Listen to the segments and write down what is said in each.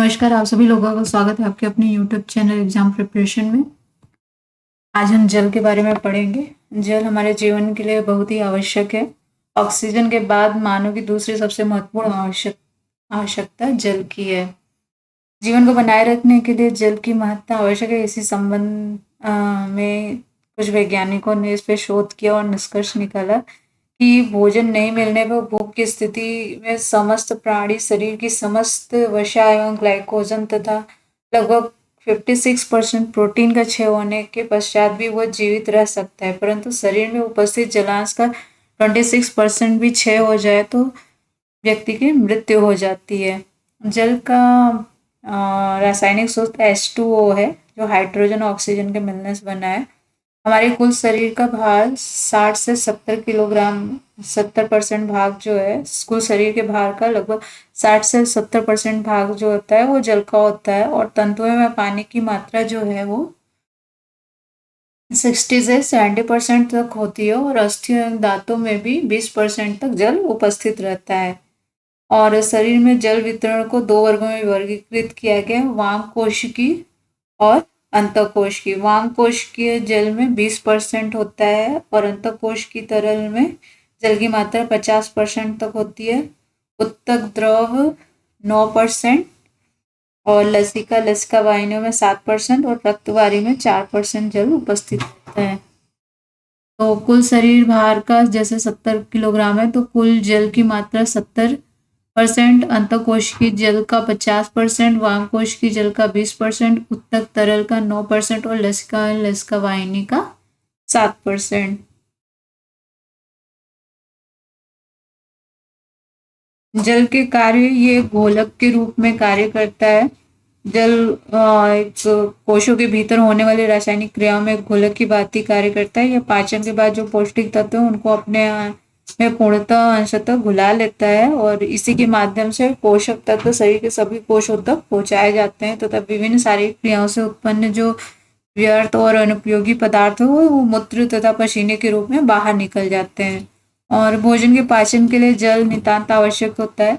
नमस्कार, आप सभी लोगों का स्वागत है आपके अपने यूट्यूब चैनल एग्जाम प्रिपरेशन में। आज हम जल के बारे में पढ़ेंगे। जल हमारे जीवन के लिए बहुत ही आवश्यक है। ऑक्सीजन के बाद मानव की दूसरी सबसे महत्वपूर्ण आवश्यकता जल की है। जीवन को बनाए रखने के लिए जल की महत्ता आवश्यक है। इसी संबंध में कुछ वैज्ञानिकों ने इस पे शोध किया और निष्कर्ष निकाला कि भोजन नहीं मिलने पर भूख की स्थिति में समस्त प्राणी शरीर की समस्त वसा एवं ग्लाइकोजन तथा लगभग 56% प्रोटीन का क्षय होने के पश्चात भी वह जीवित रह सकता है, परंतु शरीर में उपस्थित जलांश का 26% भी क्षय हो जाए तो व्यक्ति की मृत्यु हो जाती है। जल का रासायनिक सूत्र H2O है, जो हाइड्रोजन और ऑक्सीजन के मिलने से बना है। हमारे कुल शरीर का भार 60 से 70 किलोग्राम, 70% भाग जो है कुल शरीर के भार का लगभग 60 से 70% भाग जो होता है वो जल का होता है। और तंतुओं में पानी की मात्रा जो है वो 60 से 70% तक होती है और अस्थियों एवं दांतों में भी 20% तक जल उपस्थित रहता है। और शरीर में जल वितरण को दो वर्गों में वर्गीकृत किया गया है, वाम कोशिकी और अंतःकोश की। वाम कोश के जल में 20% होता है और अंतःकोश की तरल में जल की मात्रा 50% तक होती है। उत्तक द्रव 9% और लसिका वाहिनियों में 7% और रक्तवारी में 4% जल उपस्थित रहता है। तो कुल शरीर भार का जैसे 70 किलोग्राम है तो कुल जल की मात्रा 70%, अंतःकोश की जल का 50%, वामकोश की जल का 20%, उत्तक तरल का 9% और लसिका वाहिनी का 7%। जल के कार्य, ये घोलक के रूप में कार्य करता है। जल एक कोशों के भीतर होने वाली रासायनिक क्रियाओं में घोलक की भांति कार्य करता है। यह पाचन के बाद जो पौष्टिक तत्व हैं उनको अपने में पूर्णतः अंशतः घुला लेता है और इसी के माध्यम से पोषक तत्व शरीर के सभी कोशों तक पहुंचाए जाते हैं तथा विभिन्न शारीरिक क्रियाओं से उत्पन्न जो व्यर्थ और अनुपयोगी पदार्थ हो वो मूत्र तथा पसीने के रूप में बाहर निकल जाते हैं। और भोजन के पाचन के लिए जल नितांत आवश्यक होता है।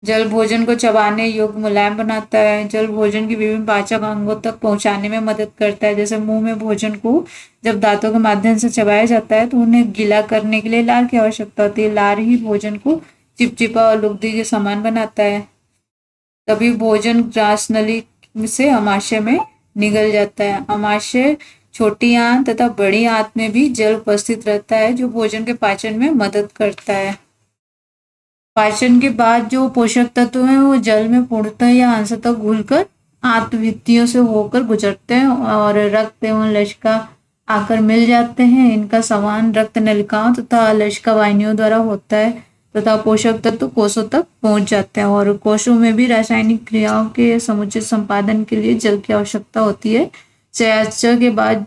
जल भोजन को चबाने योग्य मुलायम बनाता है। जल भोजन की विभिन्न पाचक अंगों तक पहुंचाने में मदद करता है। जैसे मुंह में भोजन को जब दांतों के माध्यम से चबाया जाता है तो उन्हें गीला करने के लिए लार की आवश्यकता होती है। लार ही भोजन को चिपचिपा और लुगदी के समान बनाता है। तभी भोजन ग्रास नली से अमाशय में निगल जाता है। अमाशय छोटी आंत तथा बड़ी आंत में भी जल उपस्थित रहता है जो भोजन के पाचन में मदद करता है। पाचन के बाद जो पोषक तत्व हैं वो जल में पूर्णतः या अंशतः घुलकर आंतभित्तियों से होकर गुजरते हैं और रक्त एवं लसिका आकर मिल जाते हैं। इनका समान रक्त नलिकाओं तथा लसिका वाहिनियों द्वारा होता है तथा पोषक तत्व कोषों तक पहुंच जाते हैं। और कोषों में भी रासायनिक क्रियाओं के समुचित संपादन के लिए जल की आवश्यकता होती है। चयापचय के बाद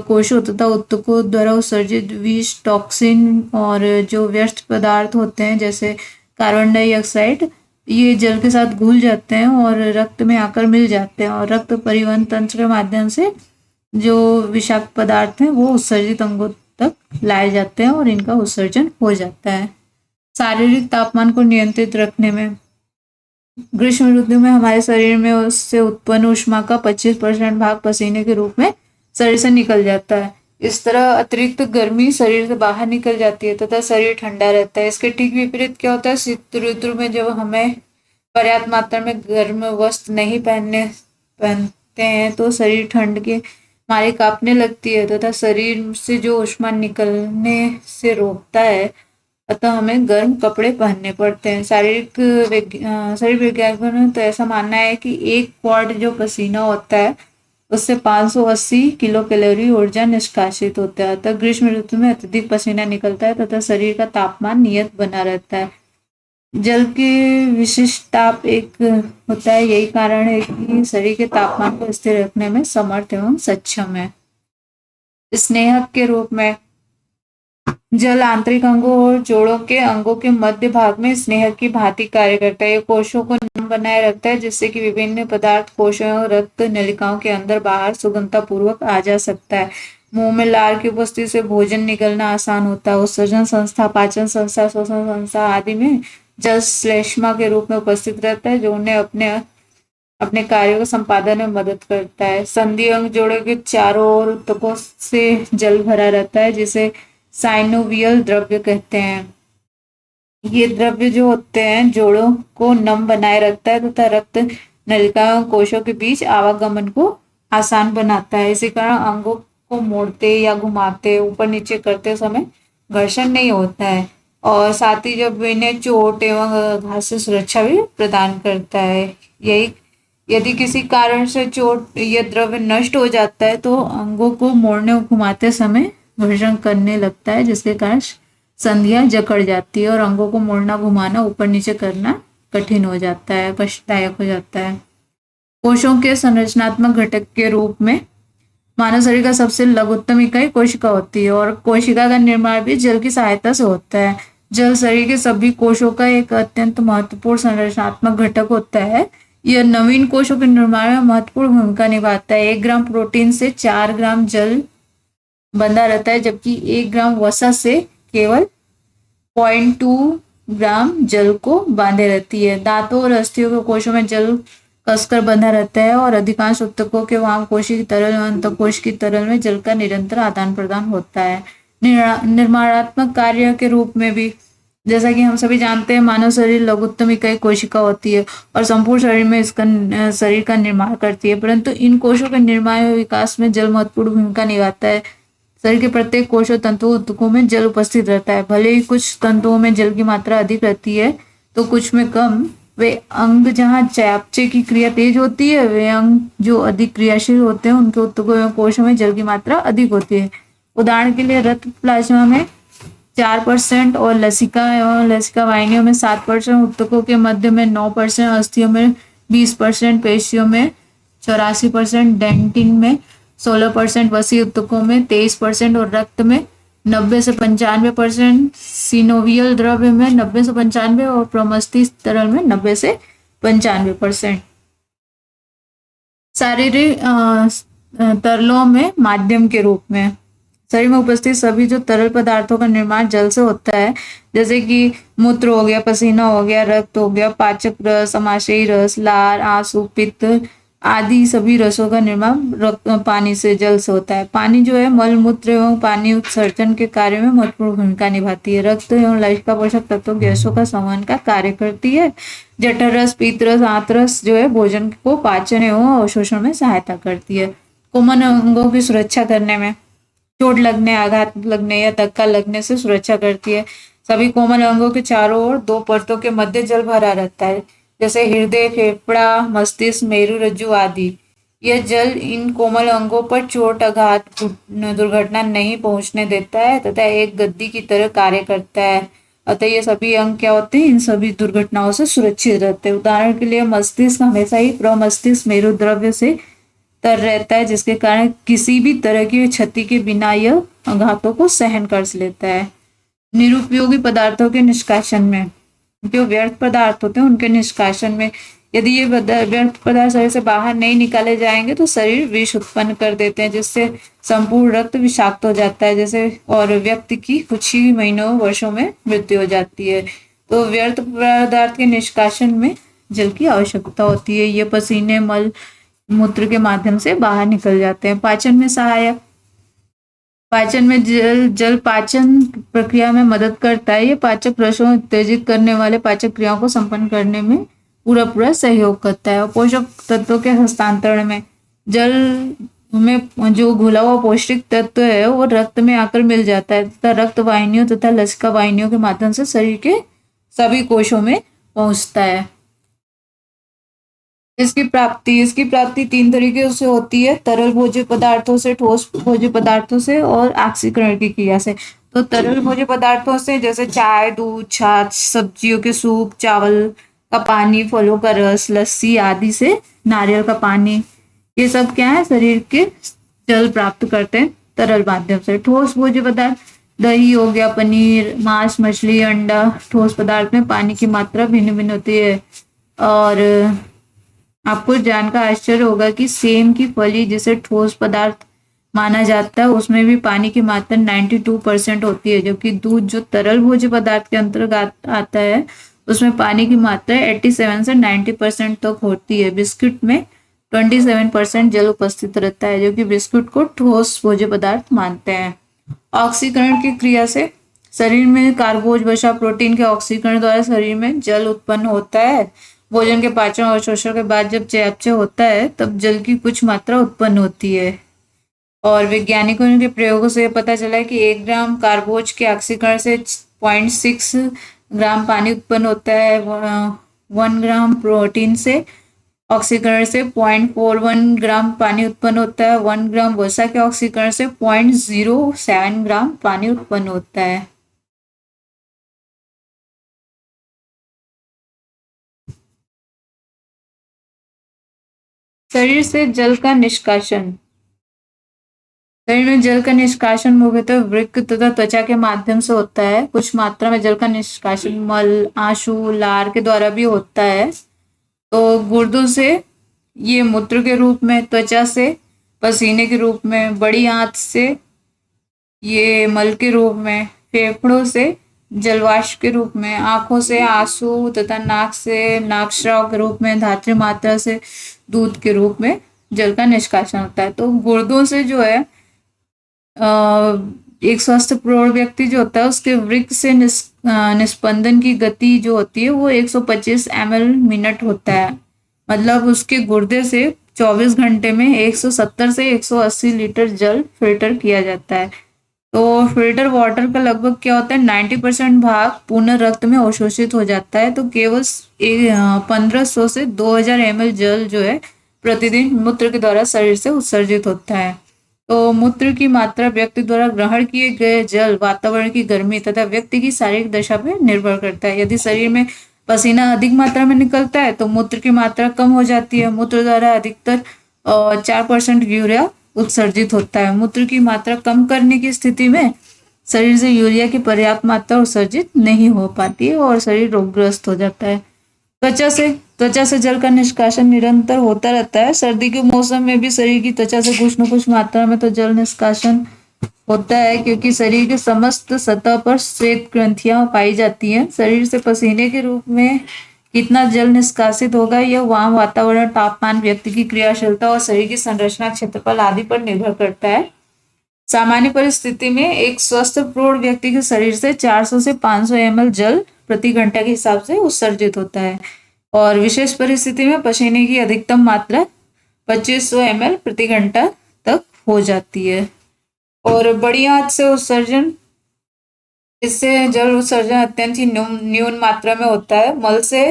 कोशों तथा उत्तकों द्वारा उत्सर्जित विष, टॉक्सिन और जो व्यर्थ पदार्थ होते हैं जैसे कार्बन डाइऑक्साइड, ये जल के साथ घुल जाते हैं और रक्त में आकर मिल जाते हैं और रक्त परिवहन तंत्र के माध्यम से जो विषाक्त पदार्थ हैं वो उत्सर्जित अंगों तक लाए जाते हैं और इनका उत्सर्जन हो जाता है। शारीरिक तापमान को नियंत्रित रखने में ग्रीष्म ऋतु में हमारे शरीर में उससे उत्पन्न ऊष्मा का 25% भाग पसीने के रूप में शरीर से निकल जाता है। इस तरह अतिरिक्त गर्मी शरीर से बाहर निकल जाती है तथा शरीर ठंडा रहता है। इसके ठीक विपरीत क्या होता है, शीत ऋतु में जब हमें पर्याप्त मात्रा में गर्म वस्त्र नहीं पहनते हैं तो शरीर ठंड के मारे कांपने लगती है तथा शरीर से जो ऊष्मा निकलने से रोकता है अतः हमें गर्म कपड़े पहनने पड़ते हैं। शरीर वैज्ञानिकों ने तो ऐसा मानना है कि 1 क्वार्ट जो पसीना होता है उससे 580 किलो कैलोरी ऊर्जा निष्कासित होता है। अतः ग्रीष्म ऋतु में अत्यधिक पसीना निकलता है तथा शरीर का तापमान नियत बना रहता है। जल के विशिष्ट ताप एक होता है, यही कारण है कि शरीर के तापमान को स्थिर रखने में समर्थ एवं सक्षम है। स्नेहक के रूप में जल आंतरिक अंगों और जोड़ों के अंगों के मध्य भाग में स्नेहक की भांति कार्य करता है। यह कोशों को नम बनाए रखता है जिससे कि विभिन्न पदार्थ कोशों और रक्त नलिकाओं के अंदर बाहर सुगमता पूर्वक आ जा सकता है। मुंह में लार की उपस्थिति से भोजन निगलना आसान होता है। उत्सर्जन संस्था, पाचन संस्था, श्वसन संस्था आदि में जल श्लेष्मा के रूप में उपस्थित रहता है जो उन्हें अपने अपने कार्यों के संपादन में मदद करता है। संधि अंग जोड़ों के चारों ओर ऊतकों से जल भरा रहता है, जिसे साइनोवियल द्रव्य कहते हैं। ये द्रव्य जो होते हैं जोड़ों को नम बनाए रखता है तथा रक्त नलिका कोशों के बीच आवागमन को आसान बनाता है। इसी कारण अंगों को मोड़ते या घुमाते ऊपर नीचे करते समय घर्षण नहीं होता है, और साथ ही जब इन्हें चोट एवं आघात से सुरक्षा भी प्रदान करता है। यही यदि किसी कारण से चोट या द्रव्य नष्ट हो जाता है तो अंगों को मोड़ने और घुमाते समय घर्षण करने लगता है, जिसके कारण संधियां जकड़ जाती है और अंगों को मोड़ना घुमाना ऊपर नीचे करना कठिन हो जाता है, कष्टदायक हो जाता है। कोशों के संरचनात्मक घटक के रूप में मानव शरीर का सबसे लघुत्तम इकाई कोशिका होती है, और कोशिका का निर्माण भी जल की सहायता से होता है। जल शरीर के सभी कोशों का एक अत्यंत महत्वपूर्ण संरचनात्मक घटक होता है। यह नवीन कोशों के निर्माण में महत्वपूर्ण भूमिका निभाता है। 1 ग्राम प्रोटीन से 4 ग्राम जल बंधा रहता है, जबकि 1 ग्राम वसा से केवल 0.2 ग्राम जल को बांधे रहती है। दांतों और अस्थियों के कोशों में जल कसकर बंधा रहता है, और अधिकांश ऊतकों के वहां कोशिकी की तरल और अंतकोश की तरल में जल का निरंतर आदान प्रदान होता है। निर्माणात्मक कार्य के रूप में भी, जैसा कि हम सभी जानते हैं, मानव शरीर लघुत्तम इकाई कोशिका होती है और संपूर्ण शरीर में इसका शरीर का निर्माण करती है, परंतु इन कोशों के निर्माण और विकास में जल महत्वपूर्ण भूमिका निभाता है। शरीर के प्रत्येक कोश और तंतु ऊतकों में जल उपस्थित रहता है। भले ही कुछ तंतुओं में जल की मात्रा अधिक रहती है तो कुछ में कम। वे अंग जहाँ चयापचय की क्रिया तेज होती है, वे अंग जो अधिक क्रियाशील होते हैं उनके ऊतकों एवं कोशों में जल की मात्रा अधिक होती है। उदाहरण के लिए रक्त प्लाज्मा में 4% और लसिका एवं लसिका वाहिनियों में 7%, ऊतकों के मध्य में 9%, अस्थियों में 20%, पेशियों में 84%, डेंटिन में 16%, वसी ऊतकों में 23% और रक्त में 90 से 95%, सिनोवियल द्रव्य में 90 से 95 और प्रमस्थिष्क तरल में 90 से 95%। शारीरिक तरलों में माध्यम के रूप में शरीर में उपस्थित सभी जो तरल पदार्थों का निर्माण जल से होता है, जैसे कि मूत्र हो गया, पसीना हो गया, रक्त हो गया, पाचक रस, समाशयी रस, लार, आंसू, पित्त आदि सभी रसों का निर्माण पानी से, जल से होता है। पानी जो है मल मूत्र एवं पानी उत्सर्जन के कार्य में महत्वपूर्ण भूमिका निभाती है। रक्त एवं लसिका पोषक तत्वों गैसों का संवहन का कार्य करती है। जठर रस, पीत रस, आंत जो है भोजन को पाचन एवं अवशोषण में सहायता करती है। कोमल अंगों की सुरक्षा करने में चोट लगने, आघात लगने या धक्का लगने से सुरक्षा करती है। सभी कोमल अंगों के चारों ओर 2 परतों के मध्य जल भरा रहता है, जैसे हृदय, फेफड़ा, मस्तिष्क, मेरु रज्जु आदि। यह जल इन कोमल अंगों पर चोट, आघात, दुर्घटना नहीं पहुंचने देता है तथा एक गद्दी की तरह कार्य करता है। अतः ये सभी अंग क्या होते हैं, इन सभी दुर्घटनाओं से सुरक्षित रहते हैं। उदाहरण के लिए मस्तिष्क हमेशा ही प्रमस्तिष्क मेरु द्रव्य से तर रहता है, जिसके कारण किसी भी तरह की क्षति के बिना यह आघातों को सहन कर लेता है। निरुपयोगी पदार्थों के निष्कासन में, जो व्यर्थ पदार्थ होते हैं उनके निष्कासन में, यदि ये व्यर्थ पदार्थ शरीर से बाहर नहीं निकाले जाएंगे तो शरीर विष उत्पन्न कर देते हैं, जिससे संपूर्ण रक्त विषाक्त हो जाता है, जैसे और व्यक्ति की कुछ ही महीनों वर्षों में मृत्यु हो जाती है। तो व्यर्थ पदार्थ के निष्कासन में जल की आवश्यकता होती है। ये पसीने, मल मूत्र के माध्यम से बाहर निकल जाते हैं। पाचन में सहायक, पाचन में जल पाचन प्रक्रिया में मदद करता है। ये पाचक रसों उत्तेजित करने वाले पाचक क्रियाओं को संपन्न करने में पूरा सहयोग करता है। और पोषक तत्वों के हस्तांतरण में जल में जो घुला हुआ पौष्टिक तत्व है वो रक्त में आकर मिल जाता है तथा रक्त वाहिनियों तथा लसिका वाहिनियों के माध्यम से शरीर के सभी कोशों में पहुंचता है। इसकी प्राप्ति 3 तरीके से होती है, तरल भोज्य पदार्थों से, ठोस भोज्य पदार्थों से और ऑक्सीकरण की क्रिया से। तो तरल भोज्य पदार्थों से जैसे चाय, दूध, छाछ, सब्जियों के सूप, चावल का पानी, फलों का रस, लस्सी आदि से, नारियल का पानी, ये सब क्या है, शरीर के जल प्राप्त करते हैं तरल माध्यम से। ठोस भोज्य पदार्थ दही हो गया, पनीर, मांस, मछली, अंडा। ठोस पदार्थ में पानी की मात्रा भिन्न भिन्न होती है, और आपको जानकर आश्चर्य होगा कि सेम की फली जिसे ठोस पदार्थ माना जाता है उसमें भी पानी की मात्रा 92% होती है, जबकि दूध जो तरल भोज्य पदार्थ के अंतर्गत आता है उसमें पानी की मात्रा 87 से 90% तक होती है। बिस्कुट में 27% जल उपस्थित रहता है, जो कि बिस्कुट को ठोस भोज्य पदार्थ मानते हैं। ऑक्सीकरण की क्रिया से शरीर में कार्बोज वसा प्रोटीन के ऑक्सीकरण द्वारा शरीर में जल उत्पन्न होता है। भोजन के पाचन और शोषण के बाद जब चयापचय होता है तब जल की कुछ मात्रा उत्पन्न होती है। और वैज्ञानिकों के प्रयोगों से पता चला है कि 1 ग्राम कार्बोज के ऑक्सीकरण से 0.6 ग्राम पानी उत्पन्न होता है। 1 ग्राम प्रोटीन से ऑक्सीकरण से 0.41 ग्राम पानी उत्पन्न होता है। 1 ग्राम वसा के ऑक्सीकरण से 0.07 ग्राम पानी उत्पन्न होता है। शरीर से जल का निष्कासन। शरीर में जल का निष्कासन मुख्यतः वृक्क तथा त्वचा के माध्यम से होता है। कुछ मात्रा में जल का निष्कासन मल, आंसू, लार के द्वारा भी होता है। तो गुर्दों से ये मूत्र के रूप में, त्वचा से पसीने के रूप में, बड़ी आंत से ये मल के रूप में, फेफड़ों से जलवाष्प के रूप में, आंखों से आंसू तथा नाक से नाकस्राव के रूप में, धात्री मात्रा से दूध के रूप में जल का निष्कासन होता है। तो गुर्दों से जो है एक स्वस्थ प्रौढ़ व्यक्ति जो होता है उसके वृक्क से निस्पंदन की गति जो होती है वो 125 ml मिनट होता है। मतलब उसके गुर्दे से 24 घंटे में 170 से 180 लीटर जल फिल्टर किया जाता है। तो फिल्टर वाटर का लगभग क्या होता है, 90% भाग पुनः रक्त में अवशोषित हो जाता है। तो केवल 1500 से 2000 ml जल जो है प्रतिदिन मूत्र के द्वारा शरीर से उत्सर्जित होता है। तो मूत्र की मात्रा व्यक्ति द्वारा ग्रहण किए गए जल, वातावरण की गर्मी तथा व्यक्ति की शारीरिक दशा पर निर्भर करता है। यदि शरीर में पसीना अधिक मात्रा में निकलता है तो मूत्र की मात्रा कम हो जाती है। मूत्र द्वारा अधिकतर 4% यूरिया उत्सर्जित होता है। मूत्र की मात्रा कम करने की स्थिति में शरीर से यूरिया की पर्याप्त मात्रा उत्सर्जित नहीं हो पाती है और शरीर रोगग्रस्त हो जाता है। त्वचा से जल का निष्कासन निरंतर होता रहता है। सर्दी के मौसम में भी शरीर की त्वचा से कुछ न कुछ मात्रा में तो जल निष्कासन होता है, क्योंकि शरीर के समस्त सतह पर श्वेत ग्रंथियां पाई जाती हैं। शरीर से पसीने के रूप में कितना जल निष्कासित होगा यह वहां वातावरण, तापमान, व्यक्ति की क्रियाशीलता और शरीर की संरचना, क्षेत्रफल आदि पर निर्भर करता है। सामान्य परिस्थिति में एक स्वस्थ प्रौढ़ व्यक्ति के शरीर से 400 से 500 ml जल प्रति घंटा के हिसाब से उत्सर्जित होता है और विशेष परिस्थिति में पसीने की अधिकतम मात्रा 2500 ml प्रति घंटा तक हो जाती है। और बड़ी आंत से उत्सर्जन, इससे जल उत्सर्जन अत्यंत ही न्यून मात्रा में होता है। मल से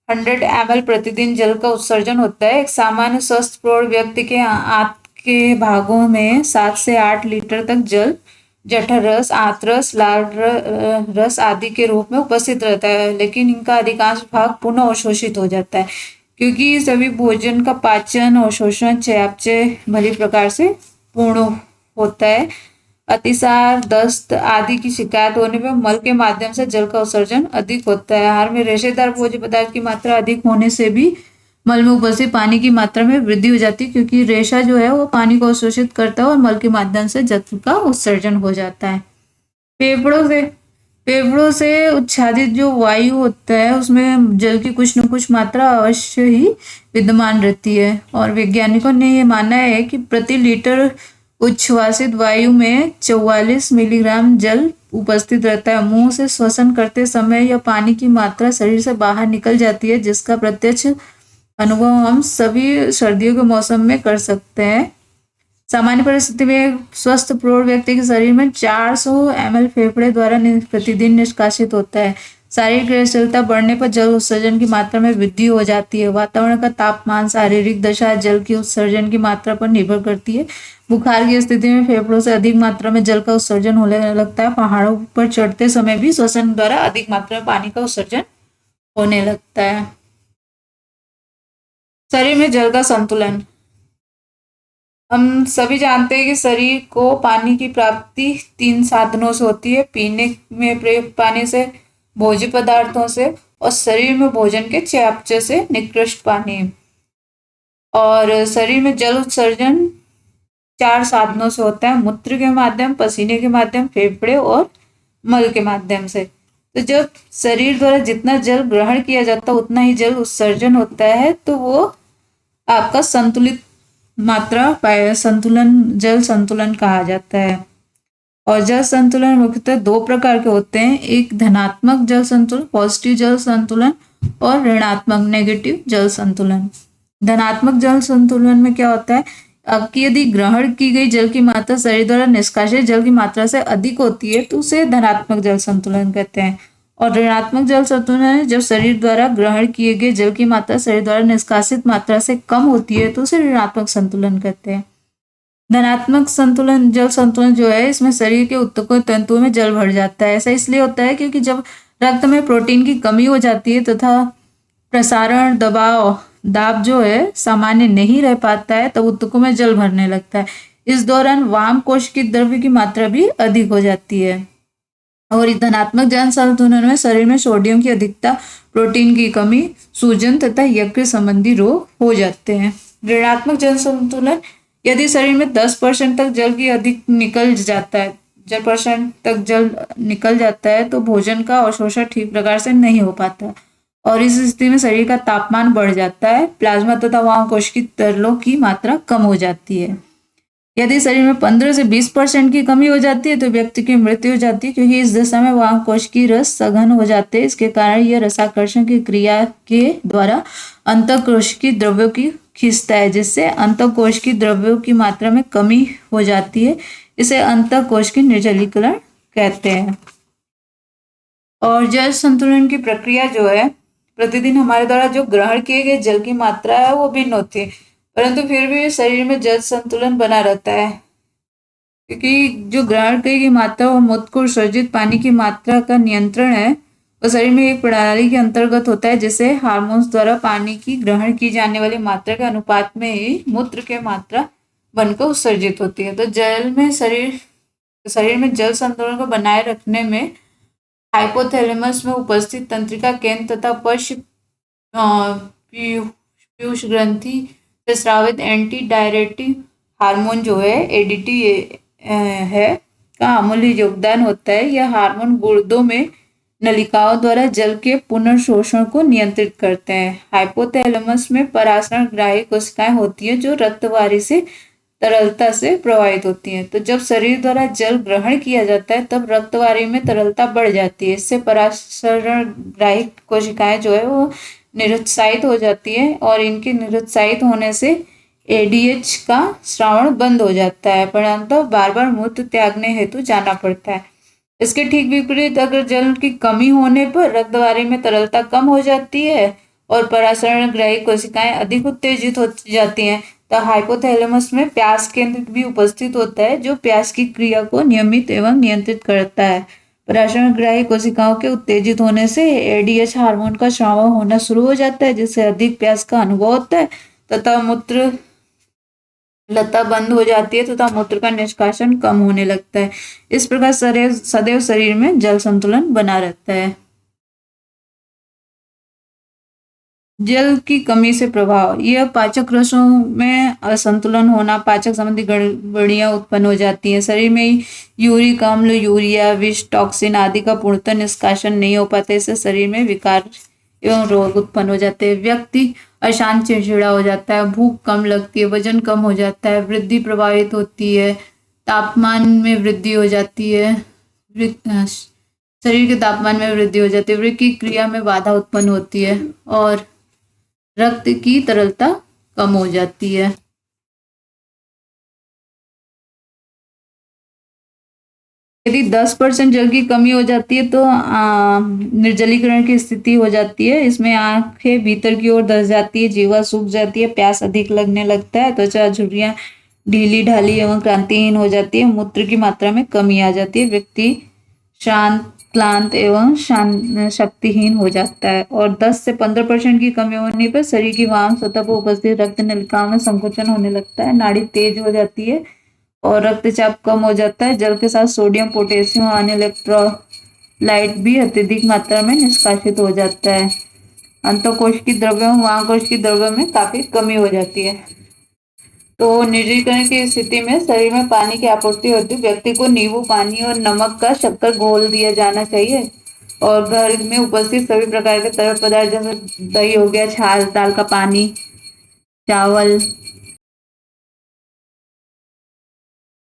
100 ml प्रतिदिन जल का उत्सर्जन होता है। एक सामान्य स्वस्थ प्रौढ़ व्यक्ति के आंत के भागों में 7 से 8 लीटर तक जल जठर रस, आंतरस, लाल रस आदि के रूप में उपस्थित रहता है, लेकिन इनका अधिकांश भाग पुनः अवशोषित हो जाता है क्योंकि सभी भोजन का पाचन और शोषण चयापचय भली प्रकार से पूर्ण होता है। अतिसार, दस्त आदि की शिकायत होने पर मल के माध्यम से जल का उत्सर्जन अधिक होता है। आहार में रेशेदार भोज्य पदार्थ की मात्रा अधिक होने से भी मल में उपस्थित पानी की मात्रा में वृद्धि हो जाती है, क्योंकि रेशा जो है वो पानी को अवशोषित करता है और मल के माध्यम से जल का उत्सर्जन हो जाता है। फेफड़ों से उच्छादित जो वायु होता है उसमें जल की कुछ न कुछ मात्रा अवश्य ही विद्यमान रहती है और वैज्ञानिकों ने यह माना है कि प्रति लीटर उच्छ्वासित वायु में 44 मिलीग्राम जल उपस्थित रहता है। मुंह से श्वसन करते समय यह पानी की मात्रा शरीर से बाहर निकल जाती है, जिसका प्रत्यक्ष अनुभव हम सभी सर्दियों के मौसम में कर सकते हैं। सामान्य परिस्थिति में स्वस्थ प्रौढ़ व्यक्ति के शरीर में 400 ml फेफड़े द्वारा प्रतिदिन निष्कासित होता है। शारीरिक क्रियाशीलता बढ़ने पर जल उत्सर्जन की मात्रा में वृद्धि हो जाती है। वातावरण का तापमान, शारीरिक दशा जल की उत्सर्जन की मात्रा पर निर्भर करती है। बुखार की स्थिति में फेफड़ों से अधिक मात्रा में जल का उत्सर्जन होने लगता है। पहाड़ों पर चढ़ते समय भी श्वसन द्वारा अधिक मात्रा में पानी का उत्सर्जन होने लगता है। शरीर में जल का संतुलन। हम सभी जानते हैं कि शरीर को पानी की प्राप्ति 3 साधनों से होती है: पीने में प्रयुक्त पानी से, भोज्य पदार्थों से और शरीर में भोजन के चयापचय से निकृष्ट पानी। और शरीर में जल उत्सर्जन 4 साधनों से होता है: मूत्र के माध्यम, पसीने के माध्यम, फेफड़े और मल के माध्यम से। तो जब शरीर द्वारा जितना जल ग्रहण किया जाता है उतना ही जल उत्सर्जन होता है, तो वो आपका संतुलित मात्रा संतुलन, जल संतुलन कहा जाता है। और जल संतुलन मुख्यतः दो प्रकार के होते हैं, एक धनात्मक जल संतुलन, पॉजिटिव जल संतुलन, और ऋणात्मक नेगेटिव जल संतुलन। धनात्मक जल संतुलन में क्या होता है, आपकी यदि ग्रहण की गई जल की मात्रा शरीर द्वारा निष्कासित जल की मात्रा से अधिक होती है तो उसे धनात्मक जल संतुलन कहते हैं। और ऋणात्मक जल संतुलन है जब शरीर द्वारा ग्रहण किए गए जल की मात्रा शरीर द्वारा निष्कासित मात्रा से कम होती है तो उसे ऋणात्मक संतुलन कहते हैं। धनात्मक संतुलन, जल संतुलन जो है, इसमें शरीर के ऊतकों तंतुओं में जल भर जाता है। ऐसा इसलिए होता है क्योंकि जब रक्त में प्रोटीन की कमी हो जाती है तथा प्रसारण दाब जो है सामान्य नहीं रह पाता है, तब ऊतकों में जल भरने लगता है। इस दौरान वाम कोश की द्रव्य की मात्रा भी अधिक हो जाती है। और इस धनात्मक जल संतुलन में शरीर में सोडियम की अधिकता, प्रोटीन की कमी, सूजन तथा यकृत संबंधी रोग हो जाते हैं। ऋणात्मक जल संतुलन, यदि शरीर में 10% तक जल की अधिक निकल जाता है, 10% तक जल निकल जाता है तो भोजन का अवशोषण ठीक प्रकार से नहीं हो पाता और इस स्थिति में शरीर का तापमान बढ़ जाता है, प्लाज्मा तथा वाम कोश की तरलों की मात्रा कम हो जाती है। यदि शरीर में 15 से 20% की कमी हो जाती है तो व्यक्ति की मृत्यु हो जाती है, क्योंकि इस दशा में वाम कोश की रस सघन हो जाते हैं। इसके कारण यह रसाकर्षण की क्रिया के द्वारा अंतःकोश की द्रव्यों की खींचता है, जिससे अंतःकोश की द्रव्यों की मात्रा में कमी हो जाती है। इसे अंतःकोश की निर्जलीकरण कहते हैं। और जल संतुलन की प्रक्रिया जो है, प्रतिदिन हमारे द्वारा जो ग्रहण किए गए जल की मात्रा है वो भिन्न होती है, परंतु फिर भी शरीर में जल संतुलन बना रहता है, क्योंकि जो ग्रहण की मात्रा और मूत्र को उत्सर्जित पानी की मात्रा का नियंत्रण है वो शरीर में एक प्रणाली के अंतर्गत होता है, जिसे हार्मोन्स द्वारा पानी की ग्रहण की जाने वाली मात्रा के अनुपात में ही मूत्र की मात्रा बनकर उत्सर्जित होती है। तो शरीर में जल संतुलन को बनाए रखने में हाइपोथैलेमस में उपस्थित तंत्रिका केंद्र तथा पश्च पीयूष ग्रंथि से स्रावित एंटी डायरेटिव हार्मोन जो है एडीटी है का अमूल्य योगदान होता है। यह हार्मोन गुर्दों में नलिकाओं द्वारा जल के पुनर्शोषण को नियंत्रित करते हैं। हाइपोथैलेमस में पराशरण ग्राही कोशिकाएं होती हैं जो रक्तवारी से तरलता से प्रभावित होती हैं। तो जब शरीर द्वारा जल ग्रहण किया जाता है तब रक्तवारी में तरलता बढ़ जाती है। इससे पराशरण ग्राही कोशिकाएं जो है वो निरुत्साहित हो जाती है और इनके निरुत्साहित होने से एडीएच का स्रावण बंद हो जाता है, परंतु बार बार मूत्र त्यागने हेतु जाना पड़ता है। इसके ठीक विपरीत अगर जल की कमी होने पर रक्तवारी में तरलता कम हो जाती है और पराशरण ग्राही कोशिकाएं अधिक उत्तेजित हो जाती हैं, तो हाइपोथैलेमस में प्यास केंद्र भी उपस्थित होता है जो प्यास की क्रिया को नियमित एवं नियंत्रित करता है। पराशरण ग्राही कोशिकाओं के उत्तेजित होने से एडीएच हार्मोन का स्राव होना शुरू हो जाता है, जिससे अधिक प्यास का अनुभव होता है तथा मूत्र लता बंद हो जाती है तथा मूत्र का निष्कासन कम होने लगता है। इस प्रकार सदैव शरीर में जल संतुलन बना रहता है। जल की कमी से प्रभाव, यह पाचक रसों में असंतुलन होना, पाचक संबंधी गड़बड़ियां उत्पन्न हो जाती हैं। शरीर में यूरिक अम्ल, यूरिया, विष, टॉक्सिन आदि का पूर्णतः निष्कासन नहीं हो पाता। इससे शरीर में विकार एवं रोग उत्पन्न हो जाते हैं। व्यक्ति अशांत, चिड़चिड़ा हो जाता है, भूख कम लगती है, वजन कम हो जाता है, वृद्धि प्रभावित होती है, तापमान में वृद्धि हो जाती है, शरीर के तापमान में वृद्धि हो जाती है, वृक्क की क्रिया में बाधा उत्पन्न होती है और रक्त की तरलता कम हो जाती है। यदि 10% जल की कमी हो जाती है तो निर्जलीकरण की स्थिति हो जाती है। इसमें आंखें भीतर की ओर धस जाती है, जीवा सूख जाती है, प्यास अधिक लगने लगता है, त्वचा झुर्रियां ढीली ढाली एवं क्रांतिहीन हो जाती है, मूत्र की मात्रा में कमी आ जाती है, व्यक्ति शांत, क्लांत एवं शक्तिहीन हो जाता है। और 10 से 15% की कमी होने पर शरीर की वाम सतह पर उपस्थित रक्त नलिकाओं में संकुचन होने लगता है, नाड़ी तेज हो जाती है और रक्तचाप कम हो जाता है। जल के साथ सोडियम, पोटेशियम, अन्य इलेक्ट्रोलाइट भी अत्यधिक मात्रा में निष्कासित हो जाता है। अंतःकोश की द्रव्यों, महाकोश की द्रव्यों में काफी कमी हो जाती है। तो निर्जलीकरण की स्थिति में शरीर में पानी की आपूर्ति होती है। व्यक्ति को नींबू पानी और नमक का शक्कर घोल दिया जाना चाहिए और घर में उपस्थित सभी प्रकार के तरल पदार्थ जैसे दही हो गया, छाछ, दाल का पानी, चावल,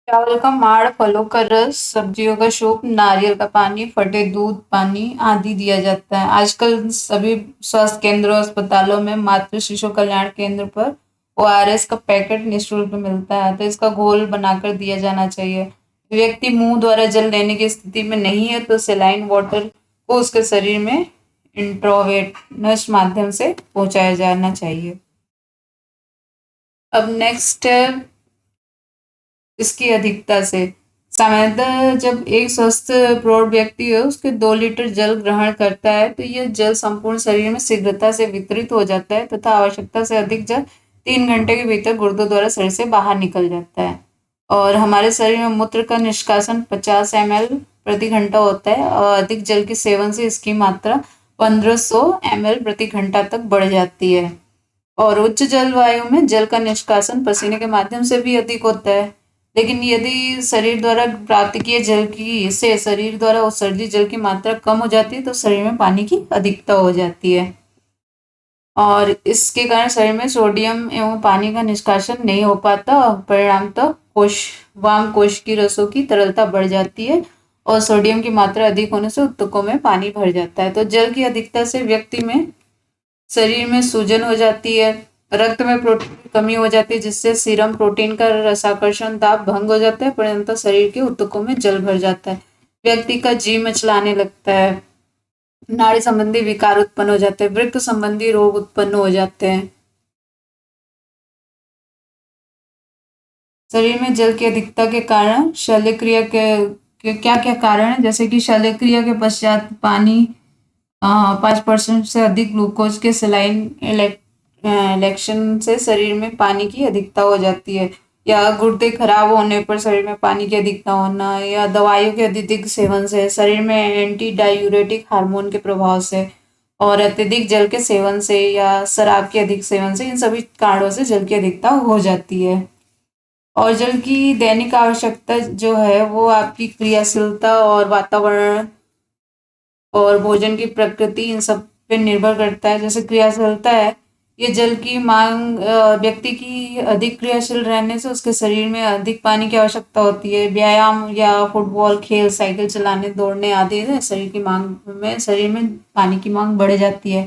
चावल का माड़, फलों का रस, सब्जियों का सूप, नारियल का पानी, फटे दूध पानी आदि दिया जाता है। आजकल सभी स्वास्थ्य केंद्रों, अस्पतालों में मातृ शिशु कल्याण केंद्र पर ओआरएस का पैकेट निःशुल्क मिलता है, तो इसका घोल बनाकर दिया जाना चाहिए। व्यक्ति मुंह द्वारा जल लेने की स्थिति में नहीं है तो सेलाइन वाटर को उसके शरीर में इंट्रावेनस माध्यम से पहुंचाया जाना चाहिए। अब नेक्स्ट है इसकी अधिकता से। सामान्यतः जब एक स्वस्थ प्रौढ़ व्यक्ति है उसके 2 लीटर जल ग्रहण करता है तो यह जल संपूर्ण शरीर में शीघ्रता से वितरित हो जाता है तथा आवश्यकता से अधिक जल 3 घंटे के भीतर गुर्दों द्वारा शरीर से बाहर निकल जाता है। और हमारे शरीर में मूत्र का निष्कासन 50 ml प्रति घंटा होता है और अधिक जल के सेवन से इसकी मात्रा 1500 ml प्रति घंटा तक बढ़ जाती है। और उच्च जलवायु में जल का निष्कासन पसीने के माध्यम से भी अधिक होता है, लेकिन यदि शरीर द्वारा प्राप्त किए जल की से शरीर द्वारा उत्सर्जित जल की मात्रा कम हो जाती है तो शरीर में पानी की अधिकता हो जाती है और इसके कारण शरीर में सोडियम एवं पानी का निष्कासन नहीं हो पाता और परिणामतः वाम कोश की रसों की तरलता बढ़ जाती है और सोडियम की मात्रा अधिक होने से ऊतकों में पानी भर जाता है। तो जल की अधिकता से व्यक्ति में शरीर में सूजन हो जाती है, रक्त में प्रोटीन की कमी हो जाती है जिससे सीरम प्रोटीन का रसाकर्षण दाब भंग हो जाता है, परिणामतः शरीर के ऊतकों में जल भर जाता है, व्यक्ति का जी मचलाने लगता है, नाड़ी संबंधी विकार उत्पन्न हो जाते हैं, वृक्क संबंधी रोग उत्पन्न हो जाते हैं। शरीर में जल की अधिकता के कारण शल्य क्रिया के क्या क्या कारण है, जैसे कि शल्य क्रिया के पश्चात पानी 5% से अधिक ग्लूकोज के सलाइन इलेक्शन से शरीर में पानी की अधिकता हो जाती है, या गुर्दे खराब होने पर शरीर में पानी की अधिकता होना, या दवाइयों के अत्यधिक सेवन से, शरीर में एंटी डायूरेटिक हार्मोन के प्रभाव से, और अत्यधिक जल के सेवन से, या शराब के अधिक सेवन से, इन सभी कारणों से जल की अधिकता हो जाती है। और जल की दैनिक आवश्यकता जो है वो आपकी क्रियाशीलता और वातावरण और भोजन की प्रकृति इन सब पे निर्भर करता है। जैसे क्रियाशीलता है, ये जल की मांग व्यक्ति की अधिक क्रियाशील रहने से उसके शरीर में अधिक पानी की आवश्यकता होती है। व्यायाम या फुटबॉल खेल, साइकिल चलाने, दौड़ने आदि से शरीर में पानी की मांग बढ़ जाती है।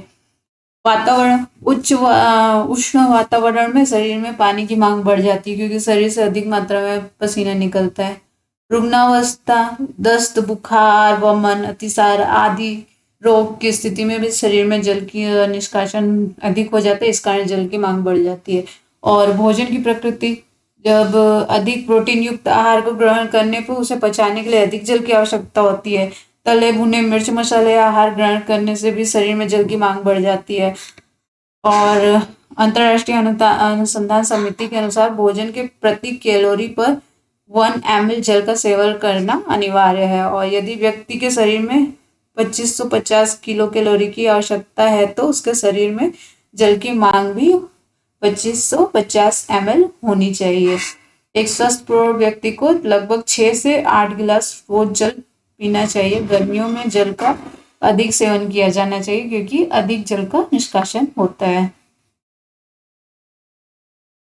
वातावरण उष्ण वातावरण में शरीर में पानी की मांग बढ़ जाती है क्योंकि शरीर से अधिक मात्रा में पसीना निकलता है। रुग्णावस्था, दस्त, बुखार, वमन, अतिसार आदि रोग की स्थिति में भी शरीर में जल की निष्कासन अधिक हो जाता है, इस कारण जल की मांग बढ़ जाती है। और भोजन की प्रकृति, जब अधिक प्रोटीन युक्त आहार को ग्रहण करने पर उसे पचाने के लिए अधिक जल की आवश्यकता होती है। तले भुने मिर्च मसाले आहार ग्रहण करने से भी शरीर में जल की मांग बढ़ जाती है। और अंतर्राष्ट्रीय अनुसंधान समिति के अनुसार भोजन के प्रति कैलोरी पर 1 ml जल का सेवन करना अनिवार्य है, और यदि व्यक्ति के शरीर में 2550 किलो कैलोरी की आवश्यकता है तो उसके शरीर में जल की मांग भी 2550 ml होनी चाहिए। एक स्वस्थ प्रौढ़ व्यक्ति को लगभग 6 से 8 गिलास रोज जल पीना चाहिए। गर्मियों में जल का अधिक सेवन किया जाना चाहिए क्योंकि अधिक जल का निष्कासन होता है।